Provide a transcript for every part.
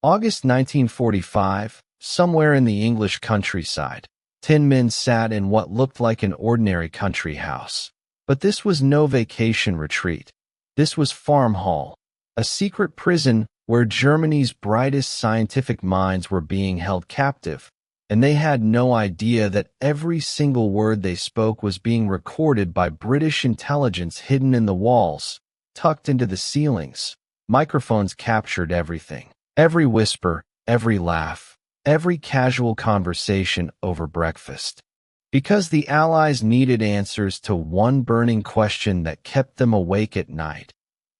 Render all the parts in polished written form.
August 1945, somewhere in the English countryside, 10 men sat in what looked like an ordinary country house. But this was no vacation retreat. This was Farm Hall, a secret prison where Germany's brightest scientific minds were being held captive, and they had no idea that every single word they spoke was being recorded by British intelligence hidden in the walls, tucked into the ceilings. Microphones captured everything. Every whisper, every laugh, every casual conversation over breakfast. Because the Allies needed answers to one burning question that kept them awake at night.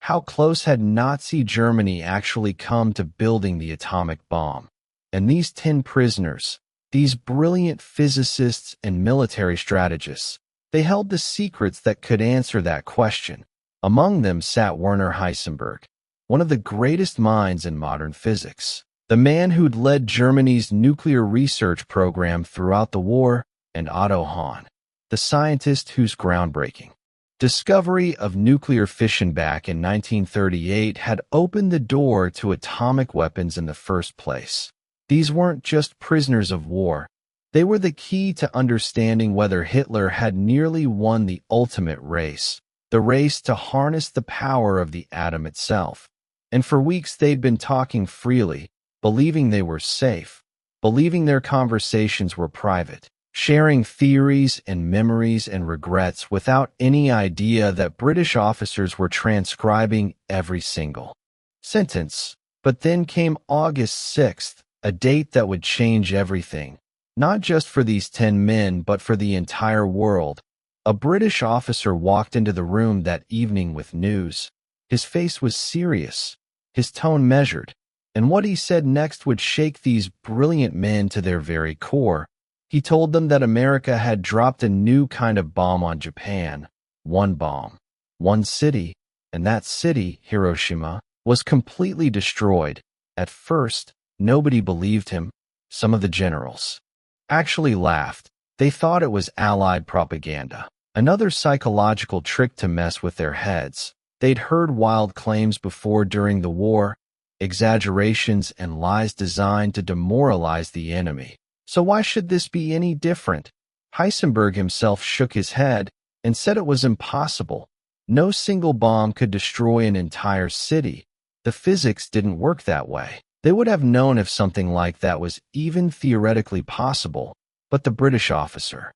How close had Nazi Germany actually come to building the atomic bomb? And these 10 prisoners, these brilliant physicists and military strategists, they held the secrets that could answer that question. Among them sat Werner Heisenberg, one of the greatest minds in modern physics, the man who'd led Germany's nuclear research program throughout the war, and Otto Hahn, the scientist whose groundbreaking discovery of nuclear fission back in 1938 had opened the door to atomic weapons in the first place. These weren't just prisoners of war. They were the key to understanding whether Hitler had nearly won the ultimate race, the race to harness the power of the atom itself. And for weeks they'd been talking freely, believing they were safe, believing their conversations were private, sharing theories and memories and regrets without any idea that British officers were transcribing every single sentence. But then came August 6th, a date that would change everything, not just for these 10 men but for the entire world. A British officer walked into the room that evening with news. His face was serious, his tone measured, and what he said next would shake these brilliant men to their very core. He told them that America had dropped a new kind of bomb on Japan. One bomb, one city, and that city, Hiroshima, was completely destroyed. At first, nobody believed him. Some of the generals actually laughed. They thought it was Allied propaganda, another psychological trick to mess with their heads. They'd heard wild claims before during the war, exaggerations and lies designed to demoralize the enemy. So why should this be any different? Heisenberg himself shook his head and said it was impossible. No single bomb could destroy an entire city. The physics didn't work that way. They would have known if something like that was even theoretically possible. But the British officer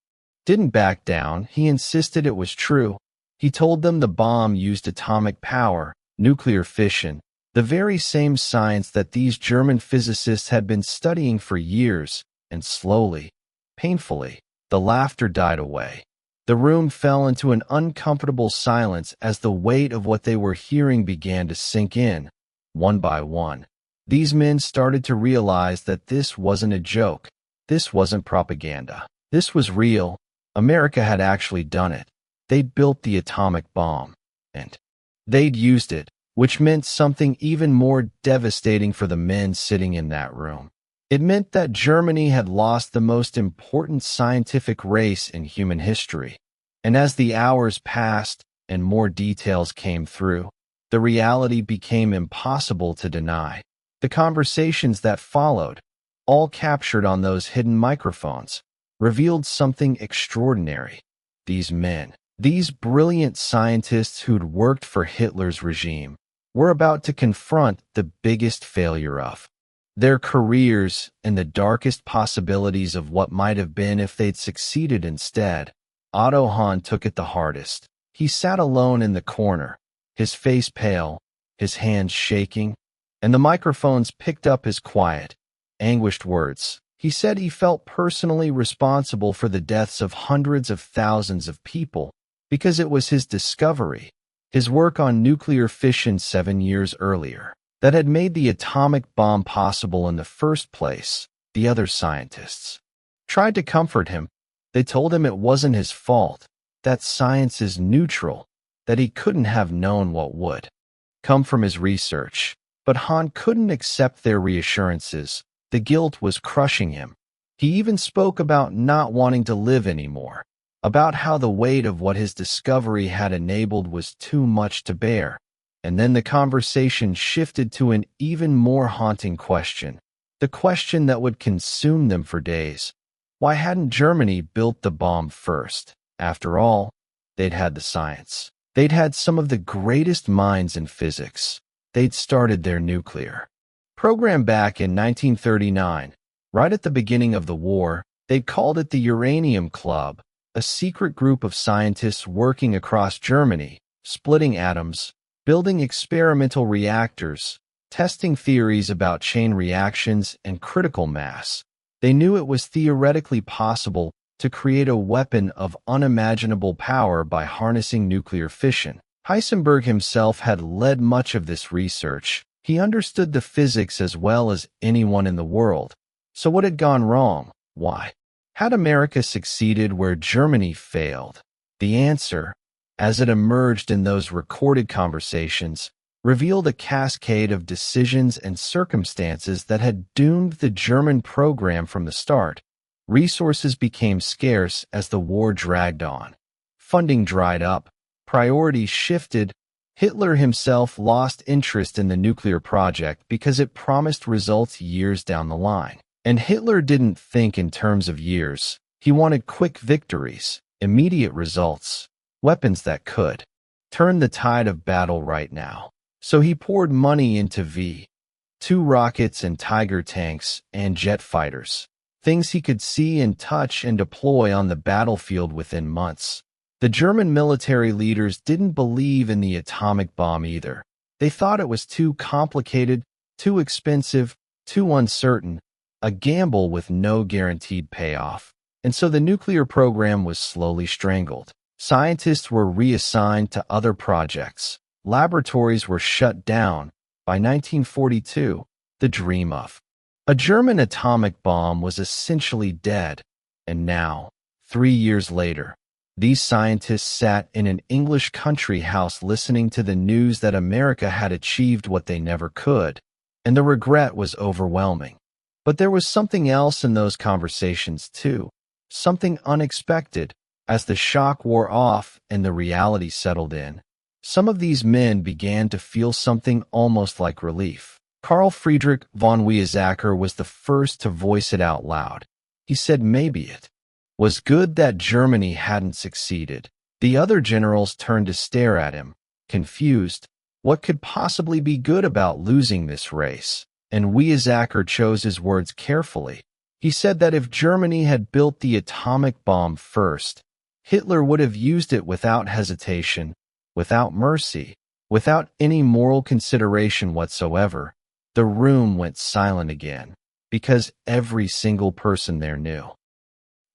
didn't back down. He insisted it was true. He told them the bomb used atomic power, nuclear fission, the very same science that these German physicists had been studying for years. And slowly, painfully, the laughter died away. The room fell into an uncomfortable silence as the weight of what they were hearing began to sink in. One by one, these men started to realize that this wasn't a joke. This wasn't propaganda. This was real. America had actually done it. They'd built the atomic bomb. And they'd used it, which meant something even more devastating for the men sitting in that room. It meant that Germany had lost the most important scientific race in human history. And as the hours passed and more details came through, the reality became impossible to deny. The conversations that followed, all captured on those hidden microphones, revealed something extraordinary. These men, these brilliant scientists who'd worked for Hitler's regime, were about to confront the biggest failure of their careers and the darkest possibilities of what might have been if they'd succeeded instead. Otto Hahn took it the hardest. He sat alone in the corner, his face pale, his hands shaking, and the microphones picked up his quiet, anguished words. He said he felt personally responsible for the deaths of hundreds of thousands of people because it was his discovery, his work on nuclear fission 7 years earlier, that had made the atomic bomb possible in the first place. The other scientists tried to comfort him. They told him it wasn't his fault, that science is neutral, that he couldn't have known what would come from his research. But Hahn couldn't accept their reassurances. The guilt was crushing him. He even spoke about not wanting to live anymore, about how the weight of what his discovery had enabled was too much to bear. And then the conversation shifted to an even more haunting question, the question that would consume them for days. Why hadn't Germany built the bomb first? After all, they'd had the science. They'd had some of the greatest minds in physics. They'd started their nuclear program back in 1939. Right at the beginning of the war, they'd called it the Uranium Club, a secret group of scientists working across Germany, splitting atoms, building experimental reactors, testing theories about chain reactions and critical mass. They knew it was theoretically possible to create a weapon of unimaginable power by harnessing nuclear fission. Heisenberg himself had led much of this research. He understood the physics as well as anyone in the world. So what had gone wrong? Why had America succeeded where Germany failed? The answer, as it emerged in those recorded conversations, revealed a cascade of decisions and circumstances that had doomed the German program from the start. Resources became scarce as the war dragged on. Funding dried up. Priorities shifted. Hitler himself lost interest in the nuclear project because it promised results years down the line. And Hitler didn't think in terms of years. He wanted quick victories, immediate results, weapons that could turn the tide of battle right now. So he poured money into V-2 rockets and Tiger tanks and jet fighters, things he could see and touch and deploy on the battlefield within months. The German military leaders didn't believe in the atomic bomb either. They thought it was too complicated, too expensive, too uncertain, a gamble with no guaranteed payoff. And so the nuclear program was slowly strangled. Scientists were reassigned to other projects. Laboratories were shut down. By 1942, the dream of a German atomic bomb was essentially dead. And now, 3 years later, these scientists sat in an English country house listening to the news that America had achieved what they never could, and the regret was overwhelming. But there was something else in those conversations too, something unexpected. As the shock wore off and the reality settled in, some of these men began to feel something almost like relief. Carl Friedrich von Weizsäcker was the first to voice it out loud. He said maybe it was good that Germany hadn't succeeded. The other generals turned to stare at him, confused. What could possibly be good about losing this race? And Weizsäcker chose his words carefully. He said that if Germany had built the atomic bomb first, Hitler would have used it without hesitation, without mercy, without any moral consideration whatsoever. The room went silent again, because every single person there knew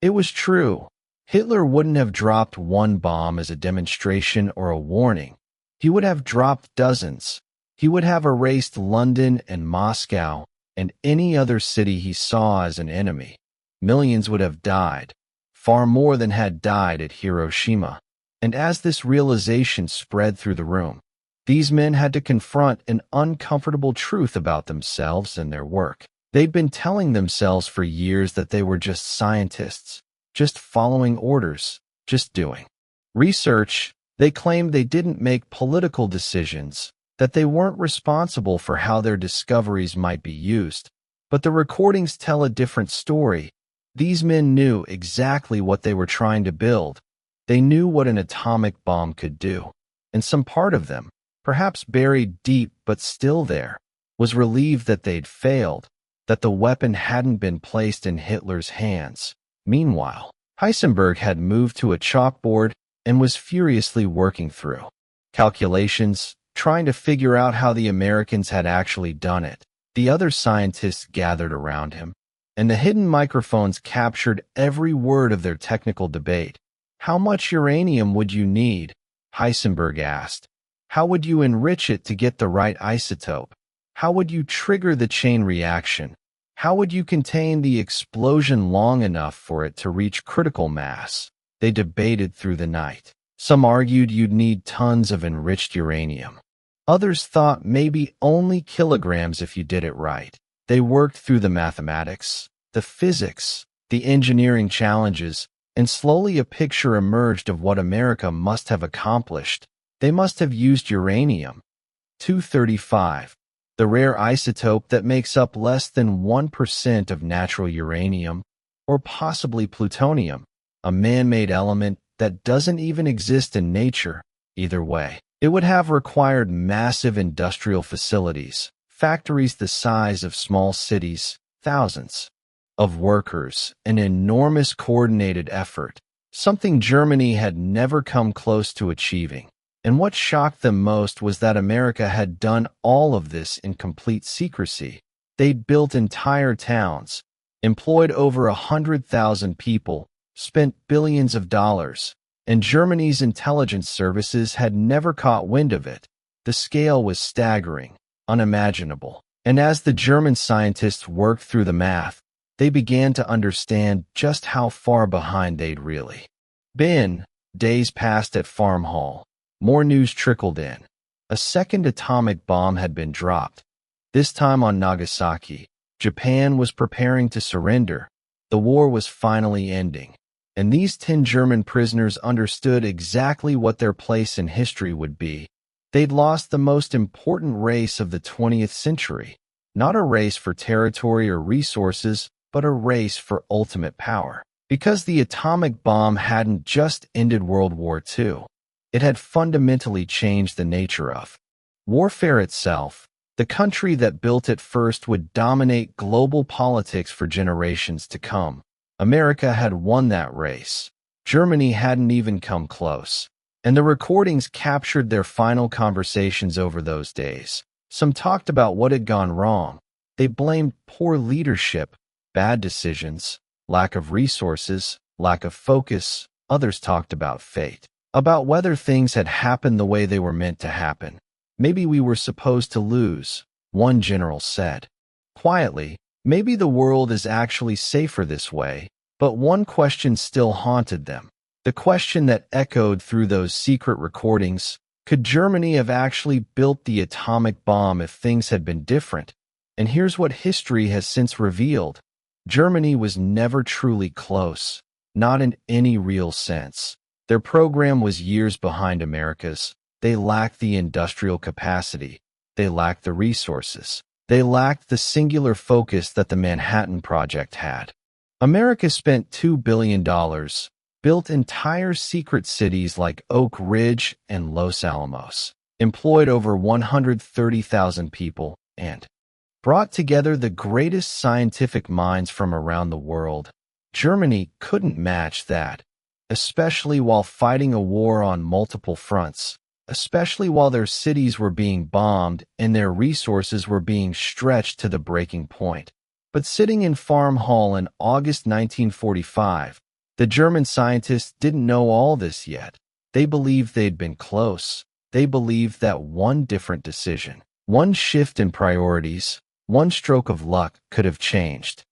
it was true. Hitler wouldn't have dropped one bomb as a demonstration or a warning. He would have dropped dozens. He would have erased London and Moscow and any other city he saw as an enemy. Millions would have died, far more than had died at Hiroshima. And as this realization spread through the room, these men had to confront an uncomfortable truth about themselves and their work. They'd been telling themselves for years that they were just scientists, just following orders, just doing research. They claimed they didn't make political decisions, that they weren't responsible for how their discoveries might be used. But the recordings tell a different story. These men knew exactly what they were trying to build. They knew what an atomic bomb could do. And some part of them, perhaps buried deep but still there, was relieved that they'd failed, that the weapon hadn't been placed in Hitler's hands. Meanwhile, Heisenberg had moved to a chalkboard and was furiously working through calculations, trying to figure out how the Americans had actually done it. The other scientists gathered around him, and the hidden microphones captured every word of their technical debate. How much uranium would you need? Heisenberg asked. How would you enrich it to get the right isotope? How would you trigger the chain reaction? How would you contain the explosion long enough for it to reach critical mass? They debated through the night. Some argued you'd need tons of enriched uranium. Others thought maybe only kilograms if you did it right. They worked through the mathematics, the physics, the engineering challenges, and slowly a picture emerged of what America must have accomplished. They must have used uranium, 235, the rare isotope that makes up less than 1% of natural uranium, or possibly plutonium, a man-made element that doesn't even exist in nature. Either way, it would have required massive industrial facilities, factories the size of small cities, thousands of workers, an enormous coordinated effort, something Germany had never come close to achieving. And what shocked them most was that America had done all of this in complete secrecy. They'd built entire towns, employed over 100,000 people, spent billions of dollars, and Germany's intelligence services had never caught wind of it. The scale was staggering, unimaginable. And as the German scientists worked through the math, they began to understand just how far behind they'd really been. Days passed at Farm Hall. More news trickled in. A second atomic bomb had been dropped, this time on Nagasaki. Japan was preparing to surrender. The war was finally ending. And these 10 German prisoners understood exactly what their place in history would be. They'd lost the most important race of the 20th century. Not a race for territory or resources, but a race for ultimate power. Because the atomic bomb hadn't just ended World War II. It had fundamentally changed the nature of warfare itself. The country that built it first would dominate global politics for generations to come. America had won that race. Germany hadn't even come close. And the recordings captured their final conversations over those days. Some talked about what had gone wrong. They blamed poor leadership, bad decisions, lack of resources, lack of focus. Others talked about fate, about whether things had happened the way they were meant to happen. Maybe we were supposed to lose, one general said. Quietly, maybe the world is actually safer this way. But one question still haunted them. The question that echoed through those secret recordings: could Germany have actually built the atomic bomb if things had been different? And here's what history has since revealed. Germany was never truly close, not in any real sense. Their program was years behind America's. They lacked the industrial capacity. They lacked the resources. They lacked the singular focus that the Manhattan Project had. America spent $2 billion, built entire secret cities like Oak Ridge and Los Alamos, employed over 130,000 people, and brought together the greatest scientific minds from around the world. Germany couldn't match that, especially while fighting a war on multiple fronts, especially while their cities were being bombed and their resources were being stretched to the breaking point. But sitting in Farm Hall in August 1945, the German scientists didn't know all this yet. They believed they'd been close. They believed that one different decision, one shift in priorities, one stroke of luck could have changed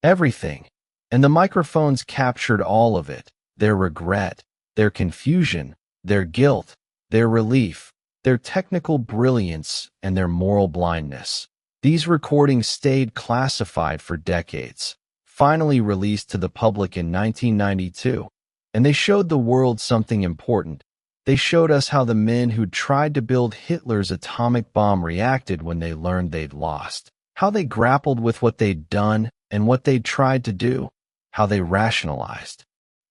everything. And the microphones captured all of it: their regret, their confusion, their guilt, their relief, their technical brilliance, and their moral blindness. These recordings stayed classified for decades, finally released to the public in 1992. And they showed the world something important. They showed us how the men who'd tried to build Hitler's atomic bomb reacted when they learned they'd lost. How they grappled with what they'd done and what they'd tried to do. How they rationalized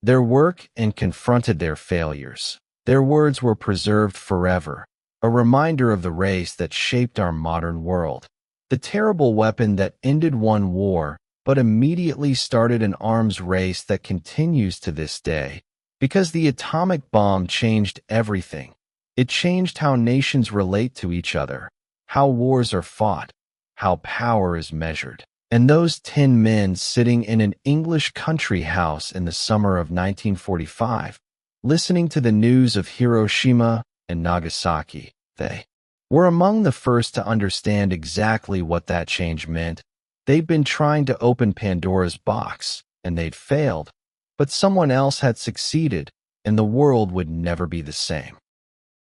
their work and confronted their failures. Their words were preserved forever, a reminder of the race that shaped our modern world. The terrible weapon that ended one war, but immediately started an arms race that continues to this day. Because the atomic bomb changed everything. It changed how nations relate to each other, how wars are fought, how power is measured. And those 10 men sitting in an English country house in the summer of 1945, listening to the news of Hiroshima and Nagasaki, they were among the first to understand exactly what that change meant. They'd been trying to open Pandora's box, and they'd failed. But someone else had succeeded, and the world would never be the same.